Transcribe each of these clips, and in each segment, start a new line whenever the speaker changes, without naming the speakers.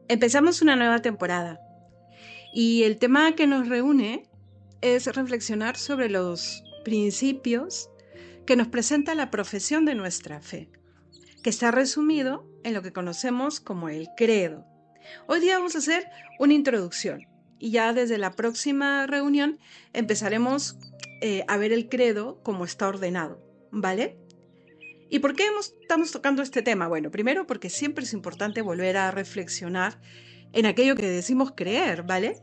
Empezamos una nueva temporada y el tema que nos reúne es reflexionar sobre los principios que nos presenta la profesión de nuestra fe, que está resumido en lo que conocemos como el credo. Hoy día vamos a hacer una introducción y ya desde la próxima reunión empezaremos a ver el credo como está ordenado, ¿vale? ¿Y por qué estamos tocando este tema? Bueno, primero porque siempre es importante volver a reflexionar en aquello que decimos creer, ¿vale?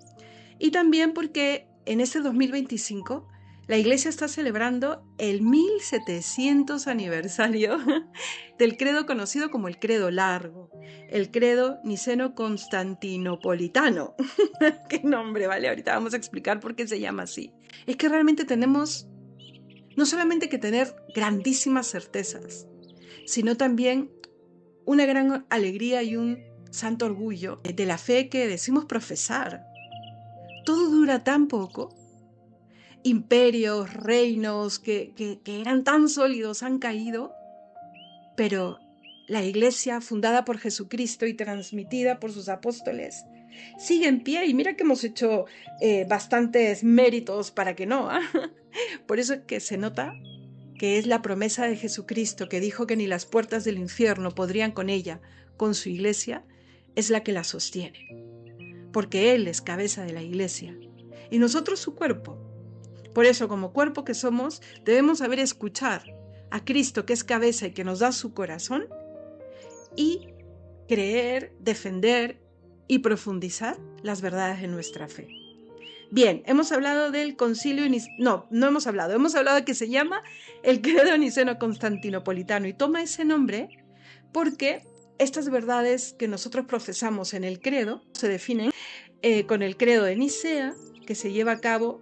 Y también porque en este 2025 la Iglesia está celebrando el 1700 aniversario del credo conocido como el credo largo, el credo niceno-constantinopolitano. Qué nombre, ¿vale? Ahorita vamos a explicar por qué se llama así. Es que realmente tenemos no solamente que tener grandísimas certezas, sino también una gran alegría y un santo orgullo de la fe que decimos profesar. Todo dura tan poco. Imperios, reinos que eran tan sólidos han caído, pero la Iglesia fundada por Jesucristo y transmitida por sus apóstoles sigue en pie, y mira que hemos hecho bastantes méritos para que no. Por eso es que se nota que es la promesa de Jesucristo, que dijo que ni las puertas del infierno podrían con ella, con su Iglesia, es la que la sostiene, porque Él es cabeza de la Iglesia y nosotros su cuerpo. Por eso, como cuerpo que somos, debemos saber escuchar a Cristo, que es cabeza y que nos da su corazón, y creer, defender y profundizar las verdades de nuestra fe. Bien, hemos hablado del concilio, no hemos hablado de que se llama el credo niceno-constantinopolitano, y toma ese nombre porque estas verdades que nosotros profesamos en el credo se definen con el credo de Nicea, que se lleva a cabo,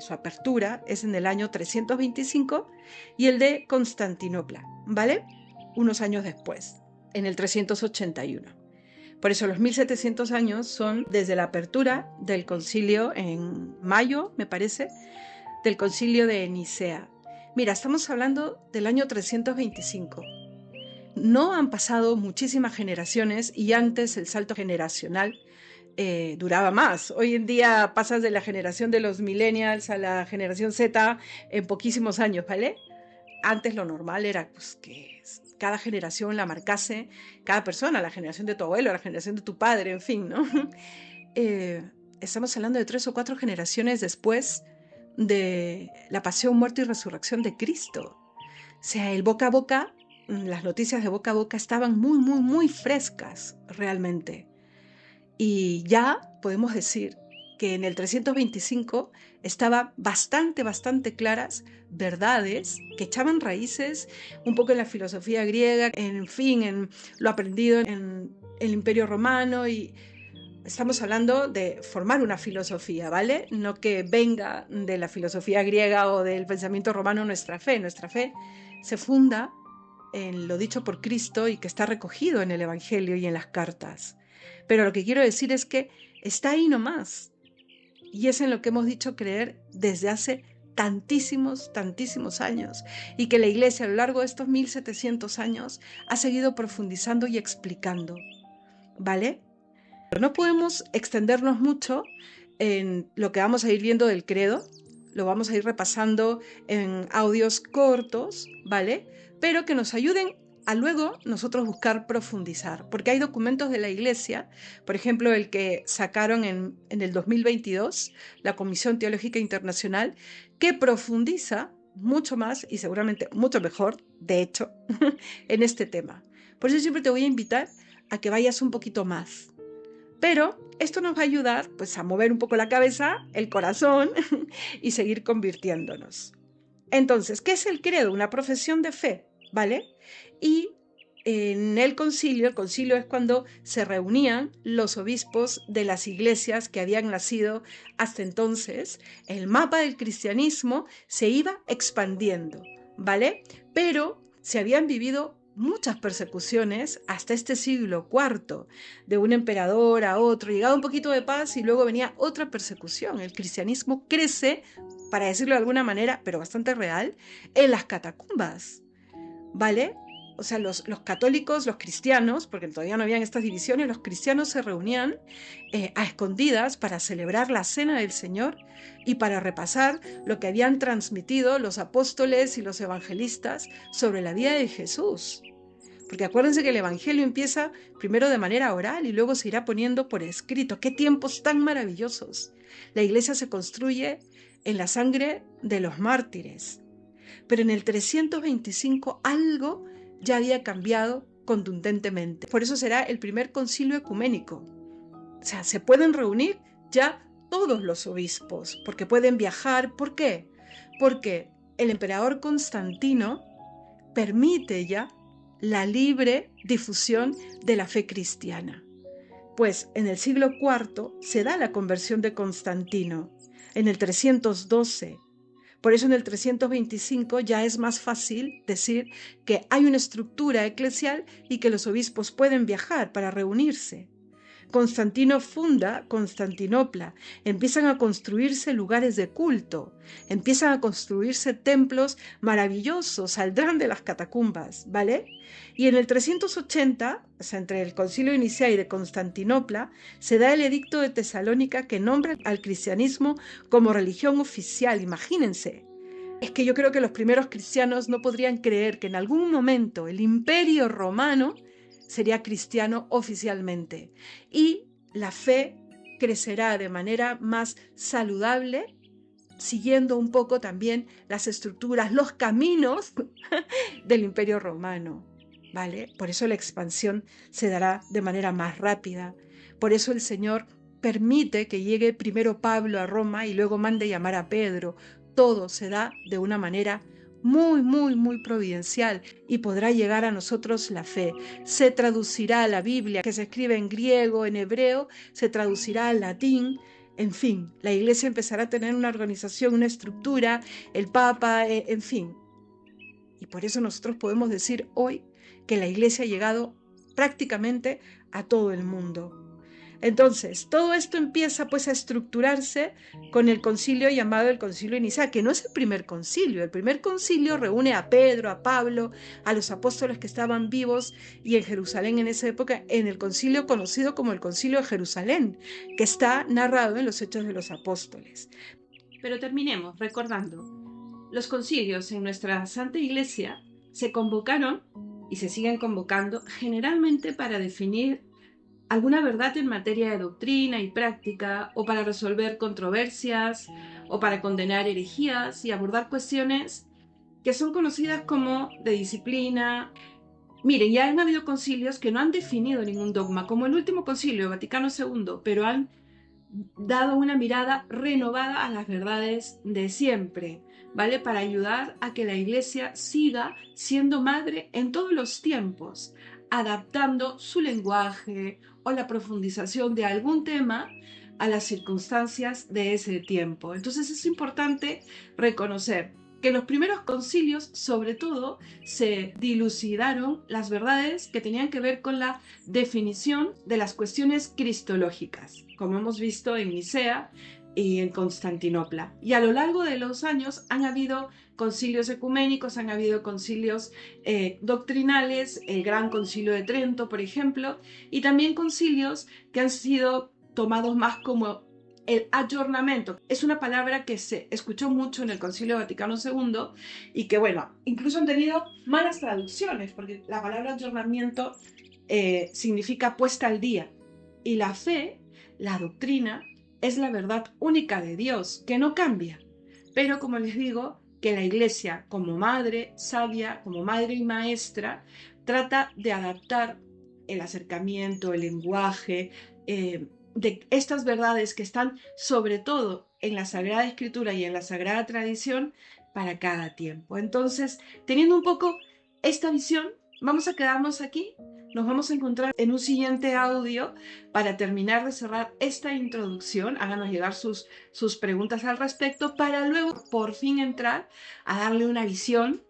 su apertura es en el año 325, y el de Constantinopla, ¿vale? Unos años después, en el 381. Por eso los 1700 años son desde la apertura del concilio en mayo, me parece, del concilio de Nicea. Mira, estamos hablando del año 325. No han pasado muchísimas generaciones y antes el salto generacional duraba más. Hoy en día pasas de la generación de los millennials a la generación Z en poquísimos años, ¿vale? Antes lo normal era pues, que cada generación la marcase cada persona, la generación de tu abuelo, la generación de tu padre, en fin, ¿no? Estamos hablando de 3 o 4 generaciones después de la pasión, muerte y resurrección de Cristo. O sea, el boca a boca, las noticias de boca a boca estaban muy, muy, muy frescas realmente. Y ya podemos decir que en el 325 estaban bastante claras verdades que echaban raíces un poco en la filosofía griega, en fin, en lo aprendido en el Imperio Romano, y estamos hablando de formar una filosofía, ¿vale? No que venga de la filosofía griega o del pensamiento romano nuestra fe. Nuestra fe se funda en lo dicho por Cristo y que está recogido en el Evangelio y en las cartas. Pero lo que quiero decir es que está ahí nomás. Y es en lo que hemos dicho creer desde hace tantísimos años. Y que la Iglesia a lo largo de estos 1700 años ha seguido profundizando y explicando. ¿Vale? Pero no podemos extendernos mucho en lo que vamos a ir viendo del credo. Lo vamos a ir repasando en audios cortos, ¿vale? Pero que nos ayuden a luego nosotros buscar profundizar, porque hay documentos de la Iglesia, por ejemplo, el que sacaron en el 2022, la Comisión Teológica Internacional, que profundiza mucho más y seguramente mucho mejor, de hecho, en este tema. Por eso siempre te voy a invitar a que vayas un poquito más. Pero esto nos va a ayudar pues, a mover un poco la cabeza, el corazón y seguir convirtiéndonos. Entonces, ¿qué es el credo? Una profesión de fe, ¿vale? Y en el concilio es cuando se reunían los obispos de las iglesias que habían nacido hasta entonces. El mapa del cristianismo se iba expandiendo, ¿vale? Pero se habían vivido muchas persecuciones hasta este siglo IV, de un emperador a otro, llegaba un poquito de paz y luego venía otra persecución. El cristianismo crece, para decirlo de alguna manera, pero bastante real, en las catacumbas, ¿vale? o sea, los católicos, los cristianos, porque todavía no habían estas divisiones, los cristianos se reunían a escondidas para celebrar la cena del Señor y para repasar lo que habían transmitido los apóstoles y los evangelistas sobre la vida de Jesús. Porque acuérdense que el Evangelio empieza primero de manera oral y luego se irá poniendo por escrito. ¡Qué tiempos tan maravillosos! La iglesia se construye en la sangre de los mártires. Pero en el 325 algo ya había cambiado contundentemente. Por eso será el primer concilio ecuménico. O sea, se pueden reunir ya todos los obispos, porque pueden viajar. ¿Por qué? Porque el emperador Constantino permite ya la libre difusión de la fe cristiana. Pues en el siglo IV se da la conversión de Constantino, en el 312. Por eso en el 325 ya es más fácil decir que hay una estructura eclesial y que los obispos pueden viajar para reunirse. Constantino funda Constantinopla, empiezan a construirse lugares de culto, empiezan a construirse templos maravillosos, saldrán de las catacumbas, ¿vale? Y en el 380, o sea, entre el concilio de Nicea y de Constantinopla, se da el edicto de Tesalónica que nombra al cristianismo como religión oficial, imagínense. Es que yo creo que los primeros cristianos no podrían creer que en algún momento el Imperio Romano sería cristiano oficialmente y la fe crecerá de manera más saludable, siguiendo un poco también las estructuras, los caminos del Imperio Romano, ¿vale? Por eso la expansión se dará de manera más rápida. Por eso el Señor permite que llegue primero Pablo a Roma y luego mande llamar a Pedro. Todo se da de una manera muy, muy, muy providencial y podrá llegar a nosotros la fe. Se traducirá la Biblia, que se escribe en griego, en hebreo, se traducirá al latín. En fin, la iglesia empezará a tener una organización, una estructura, el Papa, en fin. Y por eso nosotros podemos decir hoy que la iglesia ha llegado prácticamente a todo el mundo. Entonces, todo esto empieza pues a estructurarse con el concilio llamado el Concilio de Nicea, que no es el primer concilio. El primer concilio reúne a Pedro, a Pablo, a los apóstoles que estaban vivos y en Jerusalén en esa época, en el concilio conocido como el Concilio de Jerusalén, que está narrado en los Hechos de los Apóstoles. Pero terminemos recordando, los concilios en nuestra Santa Iglesia se convocaron y se siguen convocando generalmente para definir alguna verdad en materia de doctrina y práctica, o para resolver controversias, o para condenar herejías y abordar cuestiones que son conocidas como de disciplina. Miren, ya han habido concilios que no han definido ningún dogma, como el último concilio, Vaticano II, pero han dado una mirada renovada a las verdades de siempre, ¿vale? Para ayudar a que la Iglesia siga siendo madre en todos los tiempos, adaptando su lenguaje o la profundización de algún tema a las circunstancias de ese tiempo. Entonces es importante reconocer que en los primeros concilios, sobre todo, se dilucidaron las verdades que tenían que ver con la definición de las cuestiones cristológicas, como hemos visto en Nicea y en Constantinopla. Y a lo largo de los años han habido concilios ecuménicos, han habido concilios doctrinales, el Gran Concilio de Trento, por ejemplo, y también concilios que han sido tomados más como el ayornamiento. Es una palabra que se escuchó mucho en el Concilio Vaticano II y que, bueno, incluso han tenido malas traducciones, porque la palabra ayornamiento significa puesta al día. Y la fe, la doctrina, es la verdad única de Dios, que no cambia. Pero, como les digo, que la Iglesia, como madre sabia, como madre y maestra, trata de adaptar el acercamiento, el lenguaje, de estas verdades que están sobre todo en la Sagrada Escritura y en la Sagrada Tradición para cada tiempo. Entonces, teniendo un poco esta visión, vamos a quedarnos aquí. Nos vamos a encontrar en un siguiente audio para terminar de cerrar esta introducción. Háganos llegar sus preguntas al respecto para luego por fin entrar a darle una visión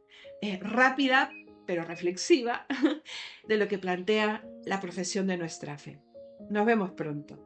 rápida pero reflexiva de lo que plantea la profesión de nuestra fe. Nos vemos pronto.